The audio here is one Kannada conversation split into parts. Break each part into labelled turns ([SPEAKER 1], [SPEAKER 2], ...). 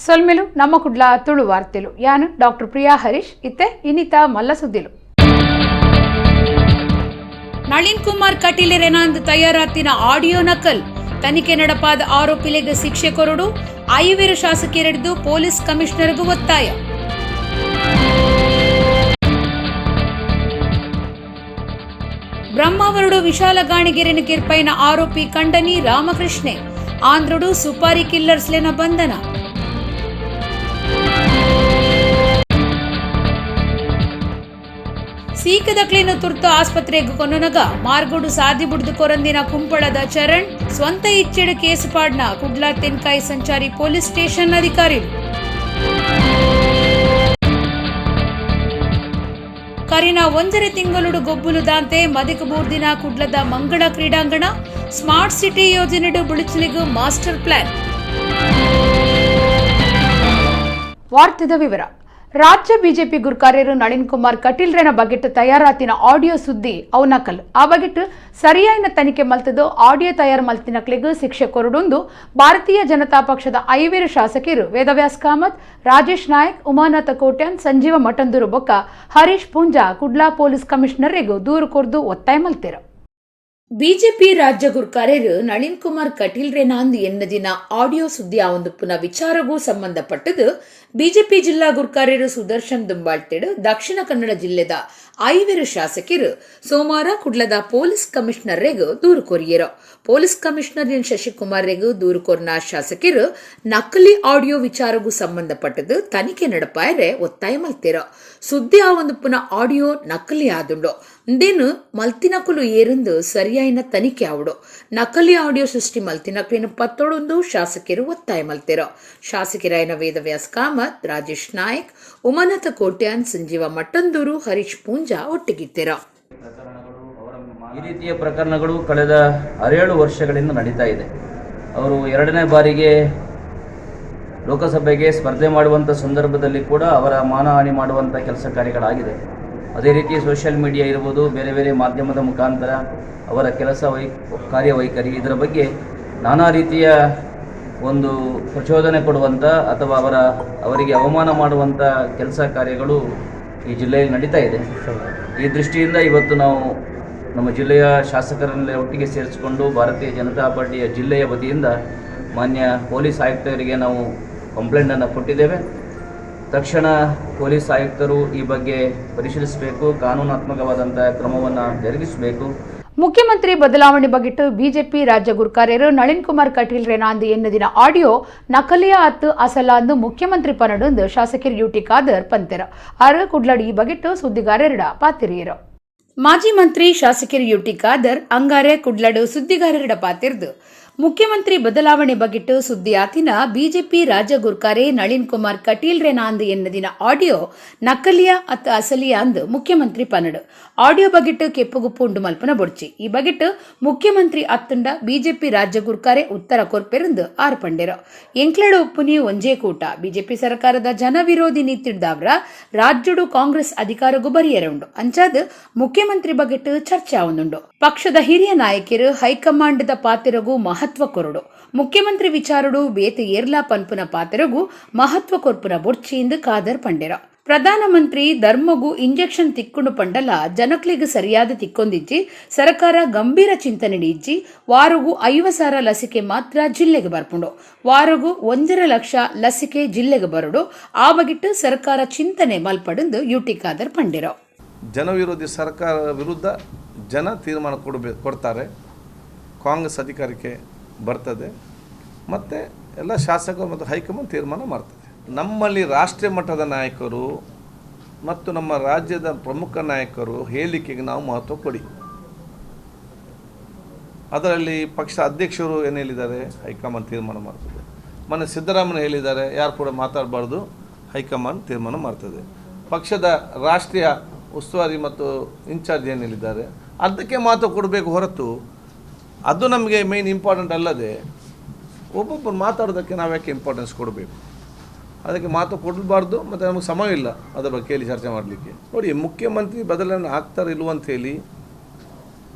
[SPEAKER 1] ಸೊಲ್ಮೆಲು ನಮ್ಮ ಕುಡ್ಲ ತುಳು ವಾರ್ತೆಲು ಯಾನು ಡಾಕ್ಟರ್ ಪ್ರಿಯಾ ಹರೀಶ್ ಇತ್ತೆ ಇನ್ನಿತ ಮಲ್ಲ ಸುದ್ದಿಲು ನಳಿನ್ ಕುಮಾರ್ ಕಟೀಲ್ ರೆನಾಂದ್ ತಯಾರಾತಿನ ಆಡಿಯೋ ನಕಲ್ ತನಿಖೆ ನಡಪಾದ ಆರೋಪಿಗಳಿಗೆ ಶಿಕ್ಷೆ ಕೊರಡು ಐವೇರು ಶಾಸಕರಿಡಿದು ಪೊಲೀಸ್ ಕಮಿಷನರ್ಗೂ ಒತ್ತಾಯ. ಬ್ರಹ್ಮಾವರುಡು ವಿಶಾಲ ಗಾಣಿಗೆರೆನ ಕಿರ್ಪೈನ ಆರೋಪಿ ಕಂಡನಿ ರಾಮಕೃಷ್ಣೆ ಆಂಧ್ರುಡು ಸುಪಾರಿ ಕಿಲ್ಲರ್ಸ್ಲೆನ ಬಂಧನ. ಸೀಕದಕ್ಲೇನು ತುರ್ತು ಆಸ್ಪತ್ರೆಗೆ ಕೊನ್ನನಗ ಮಾರ್ಗೋಡು ಸಾದಿ ಬುಡ್ದು ಕೊರಂದಿನ ಕುಂಪಳದ ಚರಣ್ ಸ್ವಂತ ಇಚ್ಚೆಡು ಕೇಸು ಪಾಡ್ನ ಕುಡ್ಲಾ ತೆನ್ಕಾಯಿ ಸಂಚಾರಿ ಪೊಲೀಸ್ ಸ್ಟೇಷನ್ ಅಧಿಕಾರಿ. ಕರಿನ ಒಂದರ ತಿಂಗಳು ಗೊಬ್ಬುಲು ದಾಂತೆ ಮದಿಕ ಬೂರ್ದಿನ ಕುಡ್ಲದ ಮಂಗಳ ಕ್ರೀಡಾಂಗಣ ಸ್ಮಾರ್ಟ್ ಸಿಟಿ ಯೋಜನೆಡು ಬಿಳಿಚಲಿಗೂ ಮಾಸ್ಟರ್ ಪ್ಲಾನ್. ವಾರ್ತೆದ ವಿವರ. ರಾಜ್ಯ ಬಿಜೆಪಿ ಗುರ್ಕಾರ್ಯರು ನಳಿನ್ ಕುಮಾರ್ ಕಟೀಲ್ ರೆನ ಬಗೆಟ್ ತಯಾರಾತಿನ ಆಡಿಯೋ ಸುದ್ದಿ ಅವು ನಕಲ್ ಆ ಬಗೆಟ್ ಸರಿಯಾಯಿನ ತನಿಖೆ ಮಲ್ತದು ಆಡಿಯೋ ತಯಾರು ಮಲ್ತಿನಕ್ಲಿಗೂ ಶಿಕ್ಷೆ ಕೊರಡೊಂದು ಭಾರತೀಯ ಜನತಾ ಪಕ್ಷದ ಐವೇರು ಶಾಸಕರು ವೇದವ್ಯಾಸ್ ಕಾಮತ್, ರಾಜೇಶ್ ನಾಯಕ್, ಉಮಾನಾಥ ಕೋಟ್ಯಾನ್, ಸಂಜೀವ ಮಠಂದೂರು ಬೊಕ್ಕ ಹರೀಶ್ ಪೂಂಜಾ ಕುಡ್ಲಾ ಪೊಲೀಸ್ ಕಮಿಷನರ್ಗೂ ದೂರು ಕೊರ್ದು ಒತ್ತಾಯ ಮಲ್ತಿರು. ಬಿಜೆಪಿ ರಾಜ್ಯ ಗುರ್ಕಾರ್ಯರು ನಳಿನ್ ಕುಮಾರ್ ಕಟೀಲ್ ರೆನಾಂದ್ ಎನ್ನದಿನ ಆಡಿಯೋ ಸುದ್ದಿ ಆವೊಂದುಪ್ಪುನ ವಿಚಾರಗೂ ಸಂಬಂಧಪಟ್ಟದು ಬಿಜೆಪಿ ಜಿಲ್ಲಾ ಗುರ್ಕಾರ್ಯರು ಸುದರ್ಶನ್ ದುಂಬಾಳ್ತೆಡು ದಕ್ಷಿಣ ಕನ್ನಡ ಜಿಲ್ಲೆದ ಐವೇರು ಶಾಸಕರು ಸೋಮವಾರ ಕುಡ್ಲದ ಪೊಲೀಸ್ ಕಮಿಷನರ್ಗೂ ದೂರು ಕೊರಿಯರು. ಪೊಲೀಸ್ ಕಮಿಷನರ್ ಎನ್ ಶಶಿಕುಮಾರ್ಗೂ ದೂರು ಕೊರ್ನ ಶಾಸಕರು ನಕಲಿ ಆಡಿಯೋ ವಿಚಾರಗೂ ಸಂಬಂಧಪಟ್ಟದು ತನಿಖೆ ನಡಪಾಯರೆ ಒತ್ತಾಯ ಮಲ್ತಿರು. ಸುದ್ದಿ ಆವೊಂದುಪ್ಪುನ ಆಡಿಯೋ ನಕಲಿ ಆದುಂಡು ಇಂದೇನು ಮಲ್ತಿನಕುಲು ಏರೆಂದು ಸರಿಯಾಯಿನ ತನಿಖೆ ಆವಡು ನಕಲಿ ಆಡಿಯೋ ಸೃಷ್ಟಿ ಮಲ್ತಿನಕ್ಲೇನು ಪತ್ತೊಡೊಂದು ಶಾಸಕರು ಒತ್ತಾಯ ಮಲ್ತಿರು. ಶಾಸಕರಾಯನ ವೇದವ್ಯಾಸ್ ಕಾಮತ್, ರಾಜೇಶ್ ನಾಯಕ್, ಉಮಾನಾಥ ಕೋಟ್ಯಾನ್, ಸಂಜೀವ ಮಟ್ಟಂದೂರು, ಹರೀಶ್ ಪೂಂಜಾ ಒಟ್ಟಿಗಿತ್ತಿರು.
[SPEAKER 2] ಈ ರೀತಿಯ ಪ್ರಕರಣಗಳು ಕಳೆದ 6-7 ವರ್ಷಗಳಿಂದ ನಡೀತಾ ಇದೆ. ಅವರು 2ನೇ ಬಾರಿಗೆ ಲೋಕಸಭೆಗೆ ಸ್ಪರ್ಧೆ ಮಾಡುವಂಥ ಸಂದರ್ಭದಲ್ಲಿ ಕೂಡ ಅವರ ಮಾನಹಾನಿ ಮಾಡುವಂಥ ಕೆಲಸ ಕಾರ್ಯಗಳಾಗಿದೆ. ಅದೇ ರೀತಿ ಸೋಷಿಯಲ್ ಮೀಡಿಯಾ ಇರ್ಬೋದು, ಬೇರೆ ಬೇರೆ ಮಾಧ್ಯಮದ ಮುಖಾಂತರ ಅವರ ಕೆಲಸ ಕಾರ್ಯವೈಖರಿ ಇದರ ಬಗ್ಗೆ ನಾನಾ ರೀತಿಯ ಒಂದು ಪ್ರಚೋದನೆ ಕೊಡುವಂಥ ಅಥವಾ ಅವರಿಗೆ ಅವಮಾನ ಮಾಡುವಂಥ ಕೆಲಸ ಕಾರ್ಯಗಳು ಈ ಜಿಲ್ಲೆಯಲ್ಲಿ ನಡೀತಾ ಇದೆ. ಈ ದೃಷ್ಟಿಯಿಂದ ಇವತ್ತು ನಾವು ನಮ್ಮ ಜಿಲ್ಲೆಯ ಶಾಸಕರನ್ನೆಲ್ಲ ಒಟ್ಟಿಗೆ ಸೇರಿಸಿಕೊಂಡು ಭಾರತೀಯ ಜನತಾ ಪಾರ್ಟಿಯ ಜಿಲ್ಲೆಯ ವತಿಯಿಂದ ಮಾನ್ಯ ಪೊಲೀಸ್ ಆಯುಕ್ತರಿಗೆ ನಾವು ಕಂಪ್ಲೇಂಟನ್ನು ಕೊಟ್ಟಿದ್ದೇವೆ. ತಕ್ಷಣ ಪೊಲೀಸ್ ಆಯುಕ್ತರು ಈ ಬಗ್ಗೆ ಪರಿಶೀಲಿಸಬೇಕು, ಕಾನೂನಾತ್ಮಕವಾದಂಥ ಕ್ರಮವನ್ನು ಜರುಗಿಸಬೇಕು.
[SPEAKER 1] ಮುಖ್ಯಮಂತ್ರಿ ಬದಲಾವಣೆ ಬಗೆಟ್ಟು ಬಿಜೆಪಿ ರಾಜ್ಯ ಗುರ್ಕಾರ್ಯರು ನಳಿನ್ ಕುಮಾರ್ ಕಟೀಲ್ ರೆನಾಂದ್ ಎನ್ನದಿನ ಆಡಿಯೋ ನಕಲಿಯ ಅತ್ತು ಅಸಲಾಂದು ಮುಖ್ಯಮಂತ್ರಿ ಪನಡೊಂದು ಶಾಸಕರು ಯುಟಿ ಖಾದರ್ ಪಂತೆರ ಆರು ಕುಡ್ಲಡಿ ಈ ಬಗೆಟ್ಟು ಸುದ್ದಿಗಾರರಿಡ ಪಾತಿರಿಯರು. ಮಾಜಿ ಮಂತ್ರಿ ಶಾಸಕರು ಯುಟಿ ಖಾದರ್ ಅಂಗಾರೆ ಕುಡ್ಲಡು ಸುದ್ದಿಗಾರರಿಡ ಪಾತಿರ್ದು ಮುಖ್ಯಮಂತ್ರಿ ಬದಲಾವಣೆ ಬಗೆಟ್ಟು ಸುದ್ದಿಯಾತಿನ ಬಿಜೆಪಿ ರಾಜ್ಯ ಗುರ್ಕಾರೆ ನಳಿನ್ ಕುಮಾರ್ ಕಟೀಲ್ ರೆನಾಂದ್ ಎನ್ನದಿನ ಆಡಿಯೋ ನಕಲಿಯ ಅತ್ತ ಅಸಲಿಯ ಅಂದು ಮುಖ್ಯಮಂತ್ರಿ ಪನಡು ಆಡಿಯೋ ಬಗೆಟ್ಟು ಕೆಪ್ಪುಗುಪ್ಪು ಉಂಡು ಮಲ್ಪನ ಬೊಡ್ಚಿ ಈ ಬಗೆಟ್ಟು ಮುಖ್ಯಮಂತ್ರಿ ಅತ್ತುಂಡ ಬಿಜೆಪಿ ರಾಜ್ಯ ಗುರ್ಕಾರೆ ಉತ್ತರ ಕೊರ್ಪೆರಂದು ಆರ್ಪಂಡೆರು. ಎಂಕ್ಲೆಡು ಉಪ್ಪುನಿ ಒಂಜೇ ಕೂಟ ಬಿಜೆಪಿ ಸರ್ಕಾರದ ಜನವಿರೋಧಿ ನೀತಿಡ್ದವ್ರ ರಾಜ್ಯಡು ಕಾಂಗ್ರೆಸ್ ಅಧಿಕಾರಗೂ ಬರಿಯರುಂಡು ಅಂಚಾದ್ ಮುಖ್ಯಮಂತ್ರಿ ಬಗೆಟ್ಟು ಚರ್ಚೆ ಆವೊಂದುಂಡು. ಪಕ್ಷದ ಹಿರಿಯ ನಾಯಕರು ಹೈಕಮಾಂಡ್ದ ಪಾತ್ರಗೂ ಮಹತ್ವ ಕೊರಡು ಮುಖ್ಯಮಂತ್ರಿ ವಿಚಾರಡು ಬೇತೆ ಏರ್ಲಾ ಪನ್ಪುನ ಪಾತ್ರಗೂ ಮಹತ್ವ ಕೊರ್ಪುನ ಬೊಡ್ಚಿಯಿಂದ ಖಾದರ್ ಪಂಡೆರ. ಪ್ರಧಾನಮಂತ್ರಿ ಧರ್ಮಗೂ ಇಂಜೆಕ್ಷನ್ ತಿಕ್ಕೊಂಡು ಪಂಡಲ ಜನಕ್ಲಿಗೆ ಸರಿಯಾದ ತಿಕ್ಕೊಂದಿಜ್ಜಿ ಸರ್ಕಾರ ಗಂಭೀರ ಚಿಂತನೆ ಇಜ್ಜಿ ವಾರಗೂ 50,000 ಲಸಿಕೆ ಮಾತ್ರ ಜಿಲ್ಲೆಗೆ ಬರ್ಪುಂಡು ವಾರಗೂ 1 ಲಕ್ಷ ಲಸಿಕೆ ಜಿಲ್ಲೆಗೆ ಬರಡು ಆ ಬಗೆಟ್ಟು ಸರ್ಕಾರ ಚಿಂತನೆ ಮಲ್ಪಡೆಂದು ಯುಟಿ ಖಾದರ್ ಪಂಡೆರ.
[SPEAKER 3] ಜನವಿರೋಧಿ ಸರ್ಕಾರ ವಿರುದ್ಧ ಜನ ತೀರ್ಮಾನ ಕೊಡ್ತಾರೆ, ಕಾಂಗ್ರೆಸ್ ಅಧಿಕಾರಕ್ಕೆ ಬರ್ತದೆ ಮತ್ತು ಎಲ್ಲ ಶಾಸಕರು ಮತ್ತು ಹೈಕಮಾಂಡ್ ತೀರ್ಮಾನ ಮಾಡ್ತದೆ. ನಮ್ಮಲ್ಲಿ ರಾಷ್ಟ್ರೀಯ ಮಟ್ಟದ ನಾಯಕರು ಮತ್ತು ನಮ್ಮ ರಾಜ್ಯದ ಪ್ರಮುಖ ನಾಯಕರು ಹೇಳಿಕೆಗೆ ನಾವು ಮಹತ್ವ ಕೊಡಿ. ಅದರಲ್ಲಿ ಪಕ್ಷ ಅಧ್ಯಕ್ಷರು ಏನು ಹೇಳಿದ್ದಾರೆ, ಹೈಕಮಾಂಡ್ ತೀರ್ಮಾನ ಮಾಡ್ತದೆ. ಮೊನ್ನೆ ಸಿದ್ದರಾಮಯ್ಯ ಹೇಳಿದ್ದಾರೆ, ಯಾರು ಕೂಡ ಮಾತಾಡಬಾರ್ದು, ಹೈಕಮಾಂಡ್ ತೀರ್ಮಾನ ಮಾಡ್ತದೆ. ಪಕ್ಷದ ರಾಷ್ಟ್ರೀಯ ಉಸ್ತುವಾರಿ ಮತ್ತು ಇನ್ಚಾರ್ಜ್ ಏನು ಹೇಳಿದ್ದಾರೆ ಅದಕ್ಕೆ ಮಹತ್ವ ಕೊಡಬೇಕು ಹೊರತು ಅದು ನಮಗೆ ಮೇನ್ ಇಂಪಾರ್ಟೆಂಟ್ ಅಲ್ಲದೆ ಒಬ್ಬೊಬ್ಬರು ಮಾತಾಡೋದಕ್ಕೆ ನಾವು ಯಾಕೆ ಇಂಪಾರ್ಟೆನ್ಸ್ ಕೊಡಬೇಕು, ಅದಕ್ಕೆ ಮಹತ್ವ ಕೊಡಬಾರ್ದು. ಮತ್ತು ನಮಗೆ ಸಮಯ ಇಲ್ಲ ಅದರ ಬಗ್ಗೆ ಕೇಳಿ ಚರ್ಚೆ ಮಾಡಲಿಕ್ಕೆ. ನೋಡಿ, ಮುಖ್ಯಮಂತ್ರಿ ಬದಲಾವಣೆ ಆಗ್ತಾರೆ ಇಲ್ವಂತ ಹೇಳಿ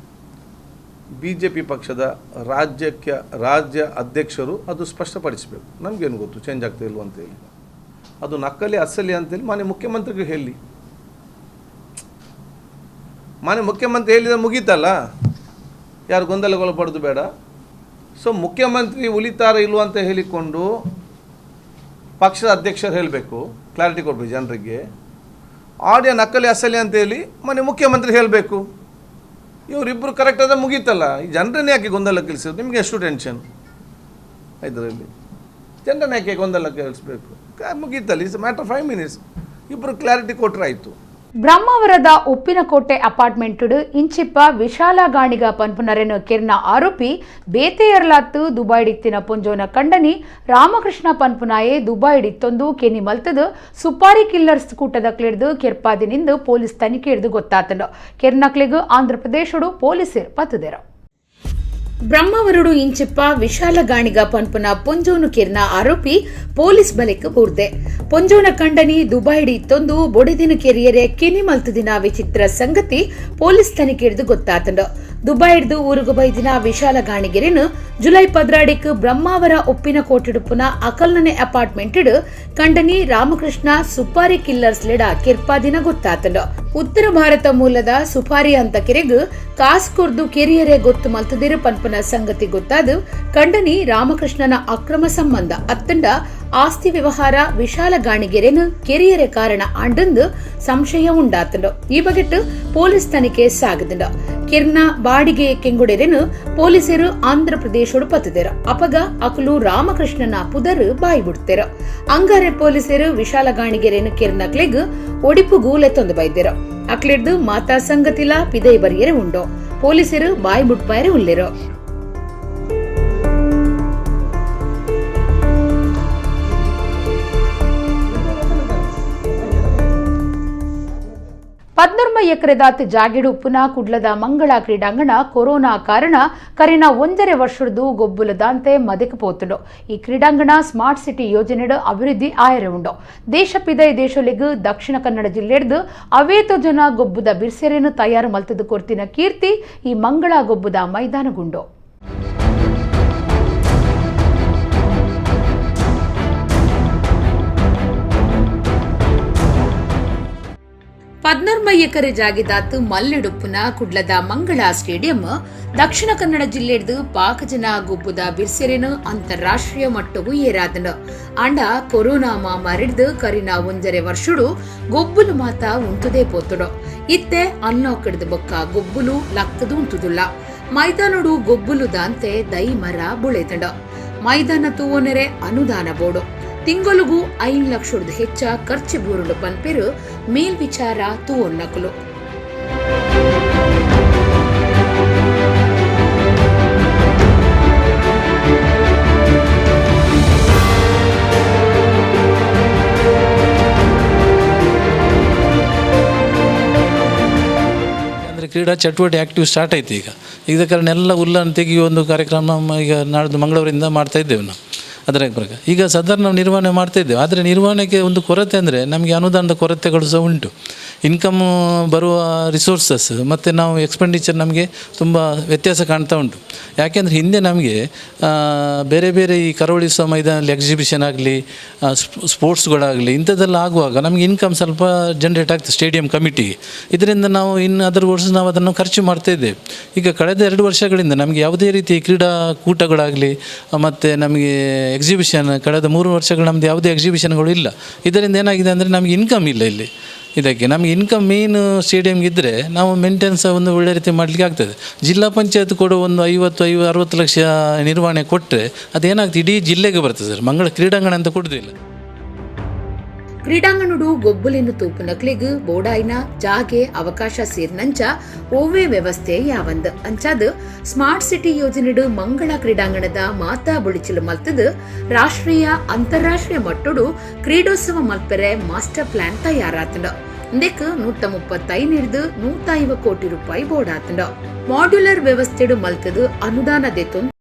[SPEAKER 3] BJP ಪಕ್ಷದ ರಾಜ್ಯ ಅಧ್ಯಕ್ಷರು ಅದು ಸ್ಪಷ್ಟಪಡಿಸಬೇಕು. ನಮಗೇನು ಗೊತ್ತು ಚೇಂಜ್ ಆಗ್ತಾ ಇಲ್ವ ಅಂತೇಳಿ. ಅದು ನಕಲಿ ಅಸಲಿ ಅಂತೇಳಿ ಮಾನ್ಯ ಮುಖ್ಯಮಂತ್ರಿಗೆ ಹೇಳಿ. ಮಾನ್ಯ ಮುಖ್ಯಮಂತ್ರಿ ಹೇಳಿದ್ರೆ ಮುಗೀತಲ್ಲ, ಯಾರು ಗೊಂದಲಗೊಳಪಡೋದು ಬೇಡ. ಸೊ ಮುಖ್ಯಮಂತ್ರಿ ಉಳಿತಾರ ಇಲ್ವ ಅಂತ ಹೇಳಿಕೊಂಡು ಪಕ್ಷದ ಅಧ್ಯಕ್ಷರು ಹೇಳಬೇಕು, ಕ್ಲಾರಿಟಿ ಕೊಡಬೇಕು ಜನರಿಗೆ. ಆಡಿಯೋ ನಕಲಿ ಅಸಲಿ ಅಂತೇಳಿ ಮಾನ್ಯ ಮುಖ್ಯಮಂತ್ರಿ ಹೇಳಬೇಕು. ಇವರಿಬ್ಬರು ಕರೆಕ್ಟ್ ಆದರೆ ಮುಗೀತಲ್ಲ. ಈ ಜನರನ್ನೇ ಯಾಕೆ ಗೊಂದಲ ಕಲಿಸೋದು? ನಿಮಗೆ ಎಷ್ಟು ಟೆನ್ಷನ್ ಇದರಲ್ಲಿ? ಜನರನ್ನ ಯಾಕೆ ಗೊಂದಲ ಕಲಿಸ್ಬೇಕು? ಮುಗೀತಲ್ಲ. It's matter 5 minutes. ಇಬ್ಬರು ಕ್ಲಾರಿಟಿ ಕೊಟ್ಟರೆ ಆಯಿತು.
[SPEAKER 1] ಬ್ರಹ್ಮಾವರದ ಉಪ್ಪಿನಕೋಟೆ ಅಪಾರ್ಟ್ಮೆಂಟ್ ಇಂಚಿಪ್ಪ ವಿಶಾಲ ಗಾಣಿಗ ಪನ್ಪುನರೆನು ಕೆರ್ನ ಆರೋಪಿ ಬೇತೆಯರ್ಲಾತ್ತು ದುಬೈಡಿತ್ತಿನ ಪುಂಜೋನ ಕಂಡನಿ ರಾಮಕೃಷ್ಣ ಪನ್ಪುನಾಯೆ ದುಬೈಡಿತ್ತೊಂದು ಕೆನಿ ಮಲ್ತದು ಸುಪಾರಿ ಕಿಲ್ಲರ್ಸ್ ಕೂಟದ ಕ್ಲಿಡ್ದು ಕೆರ್ಪಾದಿನಿಂದ ಪೊಲೀಸ್ ತನಿಖೆ ಹಿಡಿದು ಗೊತ್ತಾತಂಡು. ಕೆರ್ನಕ್ಲಿಗು ಆಂಧ್ರ ಪ್ರದೇಶಡು ಪೊಲೀಸರು ಪತ್ತುದೆರು. ಬ್ರಹ್ಮಾವರಡು ಇಂಚಿಪ್ಪ ವಿಶಾಲ ಗಾಣಿಗ ಪನ್ಪುನ ಪೊಂಜೋನು ಕೆರ್ನ ಆರೋಪಿ ಪೊಲೀಸ್ ಬಲೆಕ್ ಬೂರ್ದೆ. ಪೊಂಜೋನ ಕಂಡನಿ ದುಬೈಡಿ ತೊಂದು ಬೊಡೆದಿನ ಕೆರಿಯರೆ ಕೆನಿ ಮಲ್ತದಿನ ವಿಚಿತ್ರ ಸಂಗತಿ ಪೊಲೀಸ್ ತನಿಖೆ ಹಿಡಿದು ಗೊತ್ತಾತಂಡು. ದುಬೈಡ್ದು ಊರುಗು ಬೈದಿನ ವಿಶಾಲ ಗಾಣಿಗೆರೆನು ಜುಲೈ 14 ಬ್ರಹ್ಮಾವರ ಉಪ್ಪಿನ ಕೋಟಿಡುಪುನ ಅಕಲ್ನನೆ ಅಪಾರ್ಟ್ಮೆಂಟ್ ಕಂಡನಿ ರಾಮಕೃಷ್ಣ ಸುಪಾರಿ ಕಿಲ್ಲರ್ಸ್ ಲೆಡ ಕೆರ್ಪಾದಿನ ಗೊತ್ತಾತಂಡು. ಉತ್ತರ ಭಾರತ ಮೂಲದ ಸುಪಾರಿ ಅಂತ ಕೆರೆಗು ಕಾಸ್ಕೊರ್ದು ಕೆರಿಯರೆ ಗೊತ್ತು ಮಲ್ತದಿರು ಪನ್ಪುನ ಸಂಗತಿ ಗೊತ್ತಾದು ಕಂಡನಿ ರಾಮಕೃಷ್ಣನ ಅಕ್ರಮ ಸಂಬಂಧ ಅತ್ತಂಡ ಆಸ್ತಿ ವ್ಯವಹಾರ ವಿಶಾಲ ಗಾಣಿಗೆರೆನು ಕೆರಿಯರೆ ಕಾರಣ ಅಂಡಂದು ಸಂಶಯ ಉಂಡಾತಂಡು. ಈ ಬಗೆಟ್ಟು ಪೊಲೀಸ್ ತನಿಖೆ ಸಾಗದಂಡು. ಕೆರ್ನ ಬಾಡಿಗೆ ಕೆಂಗುಡೆರೆನು ಪೊಲೀಸರು ಆಂಧ್ರ ಪ್ರದೇಶೋಡು ಪತ್ತದೇರು. ಅಪಗ ಅಕಲು ರಾಮಕೃಷ್ಣನ ಪುದರು ಬಾಯಿ ಬಿಡ್ತೇರು. ಅಂಗಾರೆ ಪೊಲೀಸರು ವಿಶಾಲ ಗಾಣಿಗೆರೆನು ಕೆರ್ನಕ್ಲೆಗ್ ಒಡಿಪು ಗೂಲೆ ತೊಂದು ಬೈದೇರು. ಅಕ್ಲಿಡ್ದು ಮಾತಾ ಸಂಗತಿಲ ಪಿದೈ ಬರಿಯರೆ ಉಂಡು. ಪೊಲೀಸರು ಬಾಯಿ ಬಿಡ್ಪಾಯರೆ ಉಲ್ಲೇರು. ಪದ್ನೊರ್ಮ ಎಕರೆದಾತ್ ಜಾಗಿಡು ಪುನಃ ಕುಡ್ಲದ ಮಂಗಳ ಕ್ರೀಡಾಂಗಣ ಕೊರೋನಾ ಕಾರಣ ಕರಿನ 1.5 ವರ್ಷದ್ದು ಗೊಬ್ಬುಲದಾಂತೆ ಮದಕಪೋತುಂಡು. ಈ ಕ್ರೀಡಾಂಗಣ ಸ್ಮಾರ್ಟ್ ಸಿಟಿ ಯೋಜನೆಡು ಅಭಿವೃದ್ಧಿ ಆಯರೆ ಉಂಡು. ದೇಶ ಪಿದೈ ದೇಶಲಿಗು ದಕ್ಷಿಣ ಕನ್ನಡ ಜಿಲ್ಲೆಡ್ದು ಅವೇತೋ ಜನ ಗೊಬ್ಬುದ ಬಿರ್ಸೆರೆನು ತಯಾರು ಮಲ್ತದು ಕೊರ್ತಿನ ಕೀರ್ತಿ ಈ ಮಂಗಳ ಗೊಬ್ಬುದ ಮೈದಾನಗುಂಡು. ಪದ್ನೊರ್ಮ ಎಕರೆ ಜಾಗಿದಾತು ಮಲ್ಲೆಡುಪ್ಪುನ ಕುಡ್ಲದ ಮಂಗಳ ಸ್ಟೇಡಿಯಂ ದಕ್ಷಿಣ ಕನ್ನಡ ಜಿಲ್ಲೆಡ್ದು ಪಾಕಜನ ಗೊಬ್ಬುದ ಬಿರ್ಸೆರೆನು ಅಂತಾರಾಷ್ಟ್ರೀಯ ಮಟ್ಟಗೂ ಏರಾದನು. ಅಂಡ ಕೊರೋನಾ ಮಾಮಾರಿಡ್ದು ಕರಿನ 1.5 ವರ್ಷಡು ಗೊಬ್ಬುಲು ಮಾತ ಉಂಟುದೇ ಪೋತುಡು. ಇತ್ತೆ ಅನ್ಲಾಕ್ಡ್ದು ಬೊಕ್ಕ ಗೊಬ್ಬುಲು ಲಕ್ಕದು ಉಂಟುದುಲ್ಲ. ಮೈದಾನಡು ಗೊಬ್ಬುಲು ದಾಂತೆ ದೈ ಮರ ಬುಳೆತಂಡು. ಮೈದಾನ ತೂವನೆರೆ ಅನುದಾನ ಬೋಡು. ತಿಂಗಳಿಗೂ 5 ಲಕ್ಷದ ಹೆಚ್ಚ ಖರ್ಚು ಬೂರುಡು ಪನ್ಪೆರು ಮೇಲ್ವಿಚಾರ ತೂವೊನ್ನಕಲು.
[SPEAKER 4] ಕ್ರೀಡಾ ಚಟುವಟಿಕೆ ಆಕ್ಟಿವ್ ಸ್ಟಾರ್ಟ್ ಆಯ್ತು. ಈಗ ಕಾರಣ ಎಲ್ಲ ಹುಲ್ಲನ್ನು ತೆಗೆಯುವ ಒಂದು ಕಾರ್ಯಕ್ರಮ ಈಗ ನಾಡ್ದು ಮಂಗಳೂರಿಂದ ಮಾಡ್ತಾ ಇದ್ದೇವೆ ನಾವು. ಅದರ ಪ್ರಕಾರ ಈಗ ಸಾಧಾರಣ ನಾವು ನಿರ್ವಹಣೆ ಮಾಡ್ತಾ ಇದ್ದೇವೆ. ಆದರೆ ನಿರ್ವಹಣೆಗೆ ಒಂದು ಕೊರತೆ ಅಂದರೆ ನಮಗೆ ಅನುದಾನದ ಕೊರತೆಗಳು ಸಹ ಉಂಟು. ಇನ್ಕಮ್ ಬರುವ ರಿಸೋರ್ಸಸ್ ಮತ್ತು ನಾವು ಎಕ್ಸ್ಪೆಂಡಿಚರ್ ನಮಗೆ ತುಂಬ ವ್ಯತ್ಯಾಸ ಕಾಣ್ತಾ ಉಂಟು. ಯಾಕೆಂದರೆ ಹಿಂದೆ ನಮಗೆ ಬೇರೆ ಬೇರೆ ಈ ಕರಾವಳಿಸುವ ಮೈದಾನದಲ್ಲಿ ಎಕ್ಸಿಬಿಷನ್ ಆಗಲಿ ಸ್ಪೋರ್ಟ್ಸ್ಗಳಾಗಲಿ ಇಂಥದ್ದೆಲ್ಲ ಆಗುವಾಗ ನಮಗೆ ಇನ್ಕಮ್ ಸ್ವಲ್ಪ ಜನ್ರೇಟ್ ಆಗ್ತದೆ ಸ್ಟೇಡಿಯಂ ಕಮಿಟಿಗೆ. ಇದರಿಂದ ನಾವು ಅದರ ವರ್ಷ ನಾವು ಅದನ್ನು ಖರ್ಚು ಮಾಡ್ತಾ ಇದ್ದೇವೆ. ಈಗ ಕಳೆದ 2 ವರ್ಷಗಳಿಂದ ನಮಗೆ ಯಾವುದೇ ರೀತಿ ಕ್ರೀಡಾಕೂಟಗಳಾಗಲಿ ಮತ್ತು ನಮಗೆ ಎಕ್ಸಿಬಿಷನ್ ಕಳೆದ 3 ವರ್ಷಗಳು ನಮ್ಮದು ಯಾವುದೇ ಎಕ್ಸಿಬಿಷನ್ಗಳು ಇಲ್ಲ. ಇದರಿಂದ ಏನಾಗಿದೆ ಅಂದರೆ ನಮಗೆ ಇನ್ಕಮ್ ಇಲ್ಲ ಇಲ್ಲಿ. ಇದಕ್ಕೆ ನಮಗೆ ಇನ್ಕಮ್ ಮೇನ್ ಸ್ಟೇಡಿಯಂಗೆ ಇದ್ದರೆ ನಾವು ಮೇಂಟೆನೆನ್ಸ್ ಒಂದು ಒಳ್ಳೆ ರೀತಿ ಮಾಡಲಿಕ್ಕೆ ಆಗ್ತದೆ. ಜಿಲ್ಲಾ ಪಂಚಾಯತ್ ಕೂಡ ಒಂದು 50-60 ಲಕ್ಷ ನಿರ್ವಹಣೆ ಕೊಟ್ಟರೆ ಅದೇನಾಗ್ತದೆ ಇಡೀ ಜಿಲ್ಲೆಗೆ ಬರ್ತದೆ ಸರ್. ಮಂಗಳ ಕ್ರೀಡಾಂಗಣ ಅಂತ ಕೊಡುವುದಿಲ್ಲ.
[SPEAKER 1] ಕ್ರೀಡಾಂಗಣಡು ಗೊಬ್ಬುಲೆನ್ನು ತೂಪುನಕ್ಲಿಗ್ ಬೋಡಾಯಿನ ಜಾಗೆ ಅವಕಾಶ ಸೇರ್ನಂಚ ಓವೇ ವ್ಯವಸ್ಥೆ ಯಾವಂದ್ ಅಂಚಾದು ಸ್ಮಾರ್ಟ್ ಸಿಟಿ ಯೋಜನೆಡು ಮಂಗಳ ಕ್ರೀಡಾಂಗಣದ ಮಾತಾ ಬುಳಿಚಲು ಮಲ್ತದು ರಾಷ್ಟ್ರೀಯ ಅಂತಾರಾಷ್ಟ್ರೀಯ ಮಟ್ಟಡು ಕ್ರೀಡೋತ್ಸವ ಮಲ್ಪೆರೆ ಮಾಸ್ಟರ್ ಪ್ಲಾನ್ ತಯಾರಾತಂಡು. ಇದಕ್ಕೆ 135 ಹಿಡಿದು 150 ಕೋಟಿ ರೂಪಾಯಿ ಬೋಡಾತಂಡು. ಮಾಡ್ಯುಲರ್ ವ್ಯವಸ್ಥೆಡು ಮಲ್ತದು ಅನುದಾನ ದೆತ್ತೊಂದು